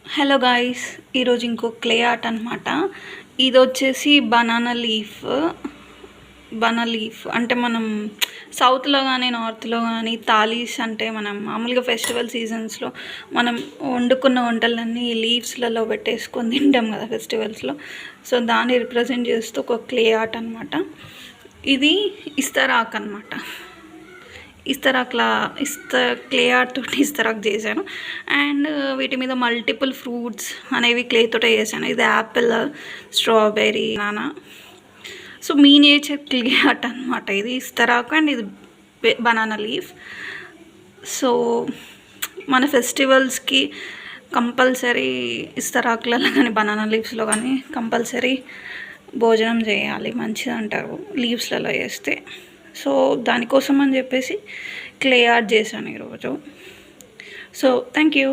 Hello guys, ఈరోజు ఇంకో clay art అనమాట. ఇది వచ్చేసి బనానా లీఫ్ అంటే మనం సౌత్లో కానీ నార్త్లో కానీ తాలీస్ అంటే మనం మామూలుగా ఫెస్టివల్ సీజన్స్లో మనం వండుకున్న వంటలన్నీ లీవ్స్లలో పెట్టేసుకొని తింటాం కదా ఫెస్టివల్స్లో. సో దాన్ని రిప్రజెంట్ చేస్తూ ఒక క్లే ఆర్ట్ అనమాట. ఇది ఇస్తరాక్ అనమాట. క్లే ఆర్ట్ తోటి ఇస్తరాక్ చేశాను. అండ్ వీటి మీద మల్టిపుల్ ఫ్రూట్స్ అనేవి క్లే తోటే చేశాను. ఇది Apple, strawberry, banana. So miniature clay art అనమాట. ఇది ఇస్తరాక్ అండ్ ఇది బనానా లీఫ్. సో మన ఫెస్టివల్స్కి కంపల్సరీ ఇస్తరాకులలో కానీ బనానా లీవ్స్లో కానీ కంపల్సరీ భోజనం చేయాలి, మంచిది అంటారు లీవ్స్లలో చేస్తే. సో దానికోసం అని చెప్పేసి క్లే ఆర్ట్ చేశాను ఈరోజు. So thank you.